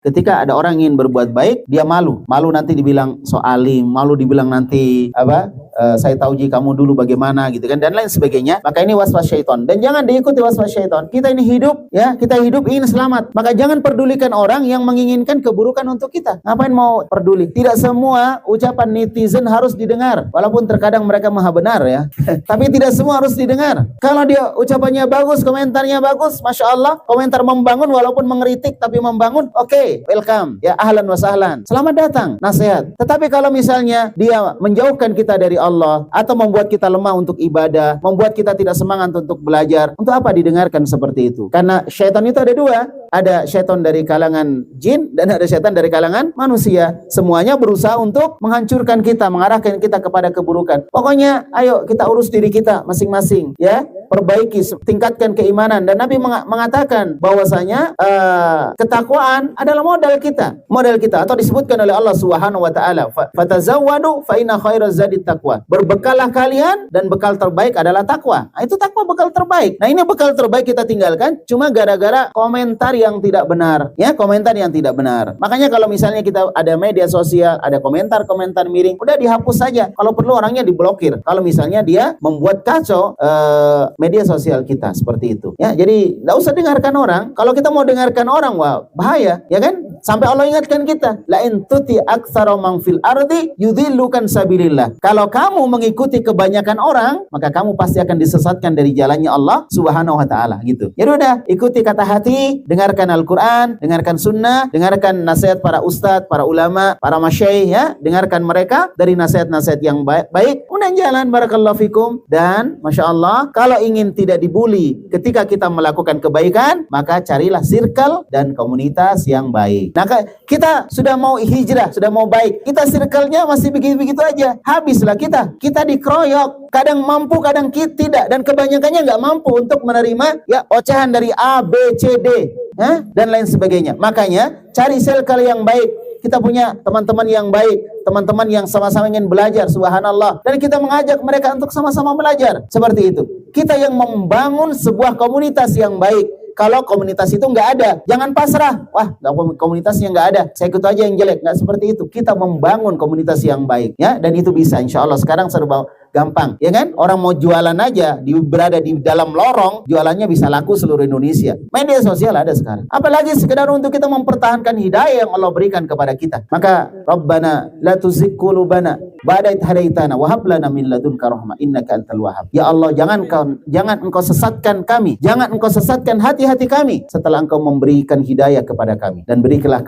Ketika ada orang ingin berbuat baik, dia malu nanti dibilang so alim, malu dibilang nanti saya tahu kamu dulu bagaimana gitu kan, dan lain sebagainya. Maka ini waswas syaitan, dan jangan diikuti waswas syaitan. Kita ini hidup ya, kita hidup ingin selamat, maka jangan pedulikan orang yang menginginkan keburukan untuk kita. Ngapain mau peduli? Tidak semua ucapan netizen harus didengar, walaupun terkadang mereka maha benar ya. Tapi tidak semua harus didengar. Kalau dia ucapannya bagus, komentarnya bagus, masya Allah, komentar membangun walaupun mengeritik tapi membangun, oke, welcome ya, ahlan wa sahlan, selamat datang nasihat. Tetapi kalau misalnya dia menjauhkan kita dari Allah atau membuat kita lemah untuk ibadah, membuat kita tidak semangat untuk belajar, untuk apa didengarkan seperti itu? Karena syaitan itu ada dua, ada syaitan dari kalangan jin dan ada syaitan dari kalangan manusia. Semuanya berusaha untuk menghancurkan kita, mengarahkan kita kepada keburukan. Pokoknya ayo kita urus diri kita masing-masing ya, perbaiki, tingkatkan keimanan. Dan Nabi mengatakan bahwasanya ketakwaan adalah modal kita, atau disebutkan oleh Allah Subhanahu wa taala, fatazawwadu fa inna khairaz zadi taqwa. Berbekallah kalian dan bekal terbaik adalah takwa. Nah, itu takwa bekal terbaik. Nah, ini bekal terbaik kita tinggalkan cuma gara-gara komentar yang tidak benar. Ya, komentar yang tidak benar. Makanya kalau misalnya kita ada media sosial, ada komentar-komentar miring, udah dihapus saja. Kalau perlu orangnya diblokir. Kalau misalnya dia membuat kacau media sosial kita seperti itu. Ya, jadi enggak usah dengarkan orang. Kalau kita mau dengarkan orang, wah bahaya, ya kan? Sampai Allah ingatkan kita, la in tuti aktsara man fil ardi yudhillukan sabilillah. Kalau kamu mengikuti kebanyakan orang, maka kamu pasti akan disesatkan dari jalannya Allah Subhanahu wa taala gitu. Jadi udah, ikuti kata hati, dengarkan Al-Qur'an, dengarkan sunnah, dengarkan nasihat para ustadz, para ulama, para masyaikh ya, dengarkan mereka dari nasihat-nasihat yang baik. Kemudian jalan, barakallahu fikum. Dan masya Allah, kalau ingin tidak dibully ketika kita melakukan kebaikan, maka carilah circle dan komunitas yang baik. Nah, kita sudah mau hijrah, sudah mau baik, kita circle-nya masih begitu-begitu aja, habislah kita dikeroyok, kadang mampu, kadang tidak, dan kebanyakannya nggak mampu untuk menerima ya ocehan dari A, B, C, D dan lain sebagainya. Makanya cari circle yang baik. Kita punya teman-teman yang baik, teman-teman yang sama-sama ingin belajar, subhanallah, dan kita mengajak mereka untuk sama-sama belajar, seperti itu. Kita yang membangun sebuah komunitas yang baik. Kalau komunitas itu nggak ada, jangan pasrah. Wah, komunitasnya nggak ada, saya ikut aja yang jelek. Nggak seperti itu. Kita membangun komunitas yang baik, ya, dan itu bisa, insya Allah. Sekarang serba gampang, ya kan? Orang mau jualan aja, berada di dalam lorong, jualannya bisa laku seluruh Indonesia. Media sosial ada sekarang. Apalagi sekedar untuk kita mempertahankan hidayah yang Allah berikan kepada kita. Maka, Rabbana la tuzigh qulubana ba'da idh hadaitana wa hab lana min ladunka rahmah innaka antal wahhab. Ya Allah, jangan engkau sesatkan kami, jangan engkau sesatkan hati-hati kami setelah engkau memberikan hidayah kepada kami, dan berikanlah